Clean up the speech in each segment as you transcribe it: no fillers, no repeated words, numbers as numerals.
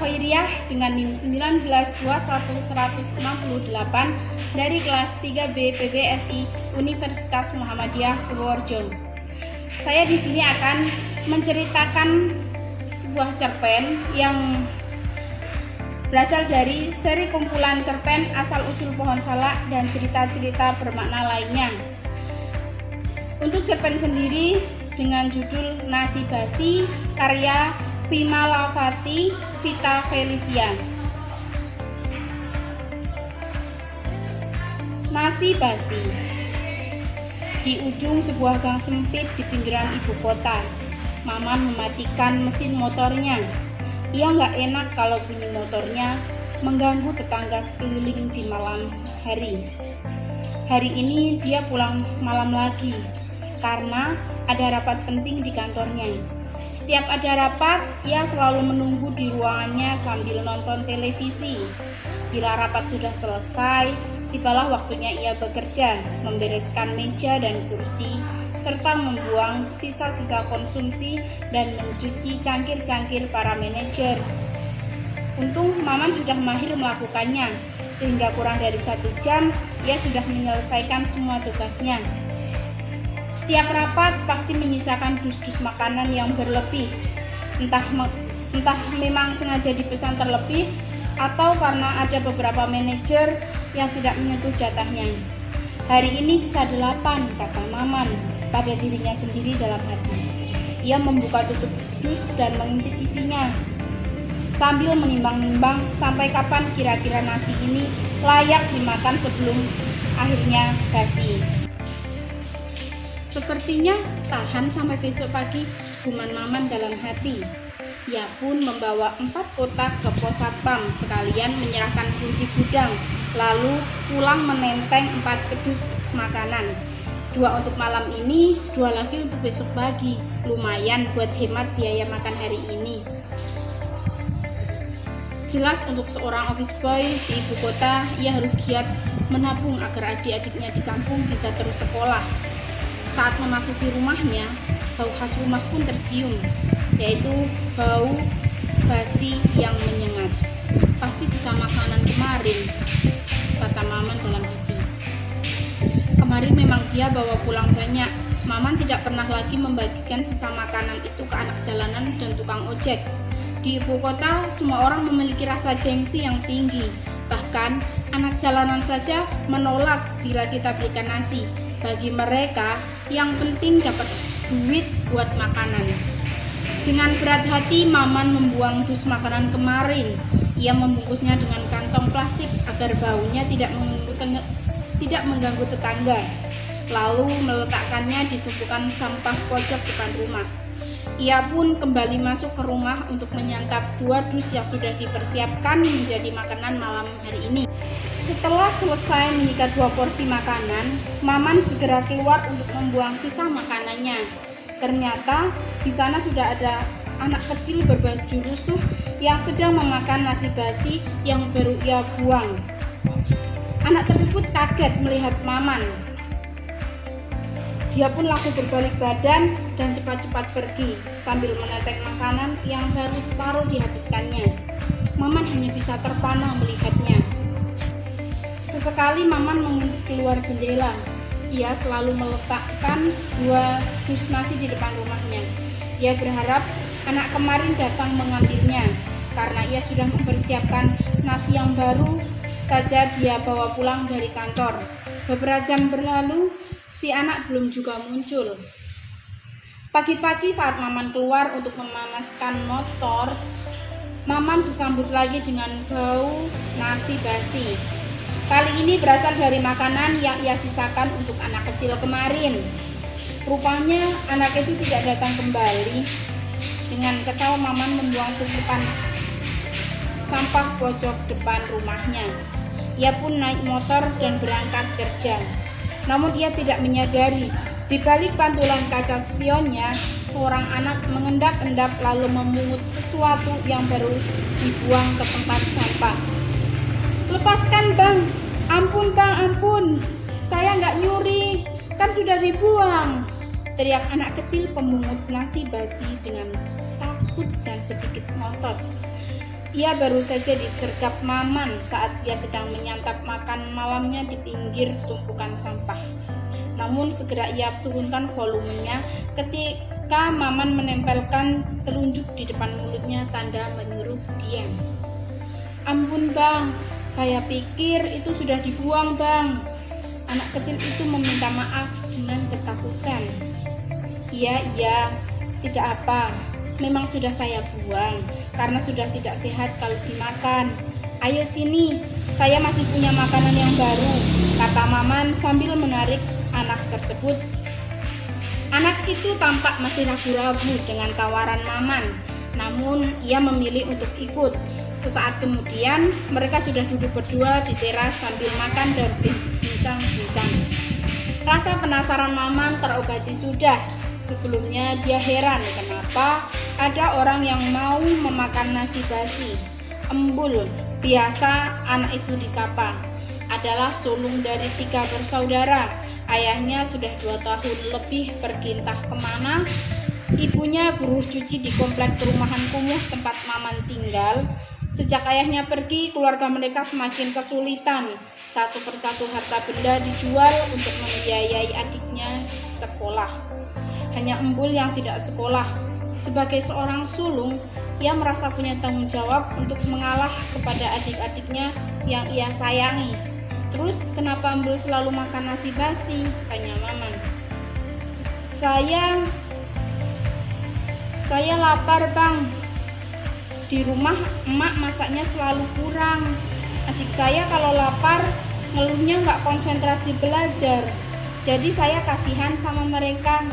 Khairiyah dengan NIM 1921168 dari kelas 3B PBSI Universitas Muhammadiyah Purworejo. Saya di sini akan menceritakan sebuah cerpen yang berasal dari seri kumpulan cerpen asal-usul pohon salak dan cerita-cerita bermakna lainnya. Untuk cerpen sendiri dengan judul Nasi Basi karya Vimalawati Vita Felicia. Nasi basi. Di ujung sebuah gang sempit di pinggiran ibu kota, Maman mematikan mesin motornya. Ia nggak enak kalau bunyi motornya mengganggu tetangga sekeliling di malam hari. Hari ini dia pulang malam lagi karena ada rapat penting di kantornya. Setiap ada rapat, ia selalu menunggu di ruangannya sambil nonton televisi. Bila rapat sudah selesai, tibalah waktunya ia bekerja, membereskan meja dan kursi, serta membuang sisa-sisa konsumsi dan mencuci cangkir-cangkir para manajer. Untung Maman sudah mahir melakukannya, sehingga kurang dari 1 jam ia sudah menyelesaikan semua tugasnya. Setiap rapat pasti menyisakan dus-dus makanan yang berlebih, entah memang sengaja dipesan terlebih atau karena ada beberapa manajer yang tidak menyentuh jatahnya. Hari ini sisa 8, kata Maman pada dirinya sendiri dalam hati. Ia membuka tutup dus dan mengintip isinya, sambil menimbang-nimbang sampai kapan kira-kira nasi ini layak dimakan sebelum akhirnya basi. Sepertinya tahan sampai besok pagi, guman Maman dalam hati. Ia pun membawa 4 kotak ke pos satpam, sekalian menyerahkan kunci gudang, lalu pulang menenteng 4 kedus makanan. 2 untuk malam ini, 2 lagi untuk besok pagi. Lumayan buat hemat biaya makan hari ini. Jelas untuk seorang office boy di ibu kota, ia harus giat menabung agar adik-adiknya di kampung bisa terus sekolah. Saat memasuki rumahnya, bau khas rumah pun tercium, yaitu bau basi yang menyengat. Pasti sisa makanan kemarin, kata Maman dalam hati. Kemarin memang dia bawa pulang banyak. Maman tidak pernah lagi membagikan sisa makanan itu ke anak jalanan dan tukang ojek. Di ibu kota, semua orang memiliki rasa gengsi yang tinggi. Bahkan, anak jalanan saja menolak bila kita belikan nasi. Bagi mereka, yang penting dapat duit buat makanan. Dengan berat hati, Maman membuang dus makanan kemarin. Ia membungkusnya dengan kantong plastik agar baunya tidak mengganggu tetangga. Lalu meletakkannya di tumpukan sampah pojok depan rumah. Ia pun kembali masuk ke rumah untuk menyantap 2 dus yang sudah dipersiapkan menjadi makanan malam hari ini. Setelah selesai menyikat 2 porsi makanan, Maman segera keluar untuk membuang sisa makanannya. Ternyata di sana sudah ada anak kecil berbaju rusuh yang sedang memakan nasi basi yang baru ia buang. Anak tersebut kaget melihat Maman. Dia pun langsung berbalik badan dan cepat-cepat pergi sambil menetek makanan yang baru separuh dihabiskannya. Maman hanya bisa terpana melihatnya. Sesekali Maman mengintip keluar jendela. Ia selalu meletakkan 2 dus nasi di depan rumahnya. Ia berharap anak kemarin datang mengambilnya, karena ia sudah mempersiapkan nasi yang baru saja dia bawa pulang dari kantor. Beberapa jam berlalu, si anak belum juga muncul. Pagi-pagi saat Maman keluar untuk memanaskan motor, Maman disambut lagi dengan bau nasi basi. Kali ini berasal dari makanan yang ia sisakan untuk anak kecil kemarin. Rupanya anak itu tidak datang kembali. Dengan kesal, Maman membuang tumpukan sampah pojok depan rumahnya. Ia pun naik motor dan berangkat kerja. Namun ia tidak menyadari, di balik pantulan kaca spionnya, seorang anak mengendap-endap lalu memungut sesuatu yang baru dibuang ke tempat sampah. "Lepaskan bang, ampun bang, ampun, saya nggak nyuri, kan sudah dibuang," teriak anak kecil pemungut nasi basi dengan takut dan sedikit ngotot. Ia baru saja disergap Maman saat ia sedang menyantap makan malamnya di pinggir tumpukan sampah. Namun segera ia turunkan volumenya ketika Maman menempelkan telunjuk di depan mulutnya tanda menyuruh diam. "Ampun bang, saya pikir itu sudah dibuang bang." Anak kecil itu meminta maaf dengan ketakutan. Iya, tidak apa. Memang sudah saya buang karena sudah tidak sehat kalau dimakan. "Ayo sini, saya masih punya makanan yang baru," kata Maman sambil menarik anak tersebut. Anak itu tampak masih ragu-ragu dengan tawaran Maman, namun ia memilih untuk ikut. Sesaat kemudian, mereka sudah duduk berdua di teras sambil makan dan berbincang-bincang. Rasa penasaran Maman terobati sudah. Sebelumnya dia heran kenapa ada orang yang mau memakan nasi basi. Embul, biasa anak itu disapa, adalah sulung dari 3 bersaudara. Ayahnya sudah 2 tahun lebih pergi entah kemana. Ibunya buruh cuci di komplek perumahan kumuh tempat Maman tinggal. Sejak ayahnya pergi, keluarga mereka semakin kesulitan. Satu persatu harta benda dijual untuk membiayai adiknya sekolah. Hanya Embul yang tidak sekolah. Sebagai seorang sulung, ia merasa punya tanggung jawab untuk mengalah kepada adik-adiknya yang ia sayangi. "Terus kenapa Embul selalu makan nasi basi?" tanya Maman. Saya lapar bang. Di rumah emak masaknya selalu kurang. Adik saya kalau lapar ngeluhnya nggak konsentrasi belajar. Jadi saya kasihan sama mereka.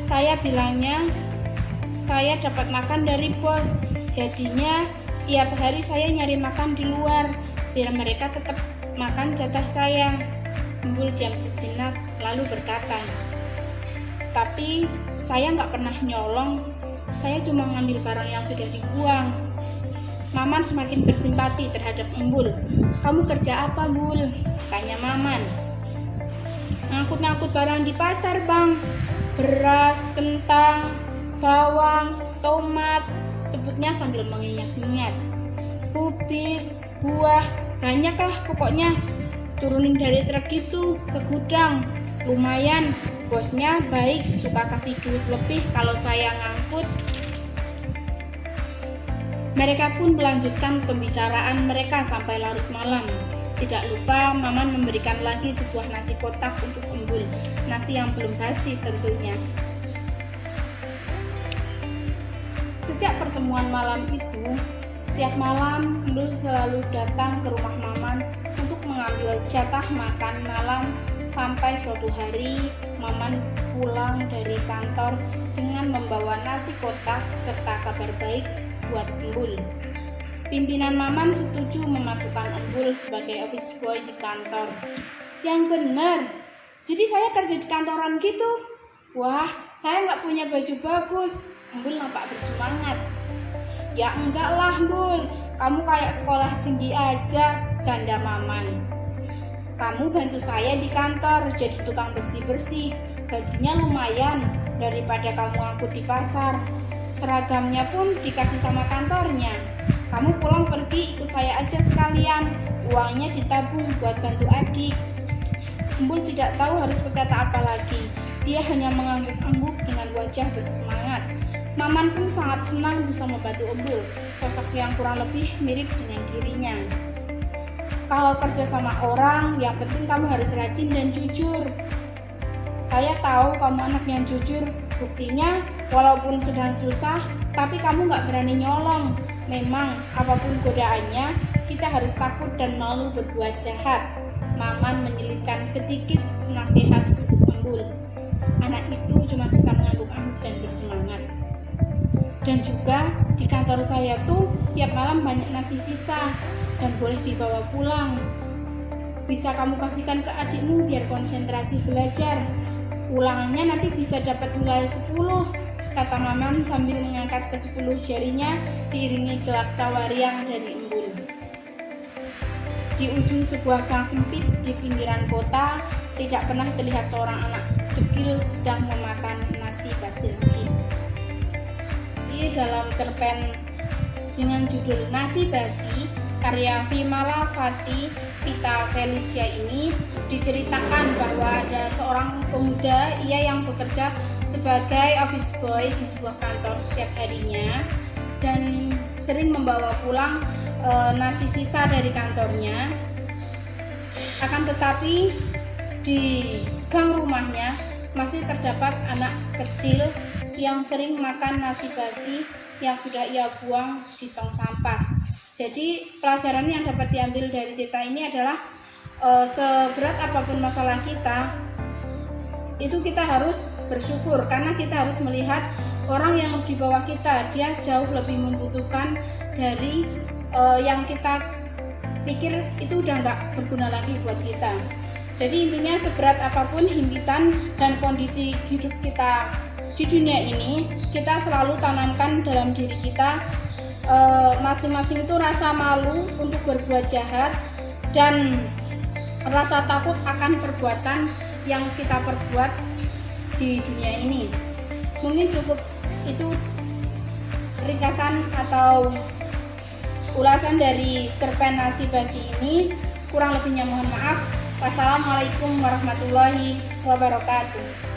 Saya bilangnya saya dapat makan dari bos. Jadinya tiap hari saya nyari makan di luar biar mereka tetap makan jatah saya. Embul diam sejenak lalu berkata, "Tapi saya nggak pernah nyolong. Saya cuma ngambil barang yang sudah dibuang." Maman semakin bersimpati terhadap Embul. "Kamu kerja apa, Bul?" tanya Maman. "Ngangkut-ngangkut barang di pasar, Bang. Beras, kentang, bawang, tomat," sebutnya sambil mengingat-ingat. "Kubis, buah, banyak lah pokoknya. Turunin dari truk gitu ke gudang. Lumayan, bosnya baik, suka kasih duit lebih kalau saya ngangkut." Mereka pun melanjutkan pembicaraan mereka sampai larut malam. Tidak lupa Maman memberikan lagi sebuah nasi kotak untuk Embul, nasi yang belum basi tentunya. Sejak pertemuan malam itu, setiap malam Embul selalu datang ke rumah Maman untuk mengambil jatah makan malam sampai suatu hari Maman pulang dari kantor dengan membawa nasi kotak serta kabar baik buat Embul. Pimpinan Maman setuju memasukkan Embul sebagai office boy di kantor. "Yang benar, jadi saya kerja di kantoran gitu? Wah, saya nggak punya baju bagus." Embul nampak bersemangat. "Ya enggak lah, Embul, kamu kayak sekolah tinggi aja," canda Maman. "Kamu bantu saya di kantor jadi tukang bersih-bersih. Gajinya lumayan daripada kamu angkut di pasar. Seragamnya pun dikasih sama kantornya. Kamu pulang pergi ikut saya aja sekalian. Uangnya ditabung buat bantu adik." Embul tidak tahu harus berkata apa lagi. Dia hanya mengangguk-angguk dengan wajah bersemangat. Maman pun sangat senang bisa membantu Embul, sosok yang kurang lebih mirip dengan dirinya. "Kalau kerja sama orang, yang penting kamu harus rajin dan jujur. Saya tahu kamu anak yang jujur. Buktinya, walaupun sedang susah, tapi kamu gak berani nyolong. Memang, apapun godaannya, kita harus takut dan malu berbuat jahat." Maman menyelipkan sedikit nasihat untuk Embul. Anak itu cuma bisa mengangguk-angguk dan bersemangat. "Dan juga di kantor saya tuh tiap malam banyak nasi sisa dan boleh dibawa pulang. Bisa kamu kasihkan ke adikmu biar konsentrasi belajar. Ulangannya nanti bisa dapat nilai 10, kata Maman sambil mengangkat ke-10 jarinya diiringi gelak tawa riang dari Embul. Di ujung sebuah gang sempit di pinggiran kota, tidak pernah terlihat seorang anak dekil sedang memakan nasi basi lagi. Di dalam cerpen dengan judul Nasi Basi karya Vimala Fati Vita Felicia ini diceritakan bahwa ada seorang pemuda yang bekerja sebagai office boy di sebuah kantor setiap harinya dan sering membawa pulang nasi sisa dari kantornya. Akan tetapi di gang rumahnya masih terdapat anak kecil yang sering makan nasi basi yang sudah ia buang di tong sampah. Jadi pelajaran yang dapat diambil dari cerita ini adalah seberat apapun masalah kita, itu kita harus bersyukur karena kita harus melihat orang yang di bawah kita, dia jauh lebih membutuhkan dari yang kita pikir itu udah nggak berguna lagi buat kita. Jadi intinya seberat apapun himpitan dan kondisi hidup kita di dunia ini, kita selalu tanamkan dalam diri kita masing-masing itu rasa malu untuk berbuat jahat dan rasa takut akan perbuatan yang kita perbuat di dunia ini. Mungkin cukup itu ringkasan atau ulasan dari cerpen Nasi Basi ini. Kurang lebihnya mohon maaf. Wassalamualaikum warahmatullahi wabarakatuh.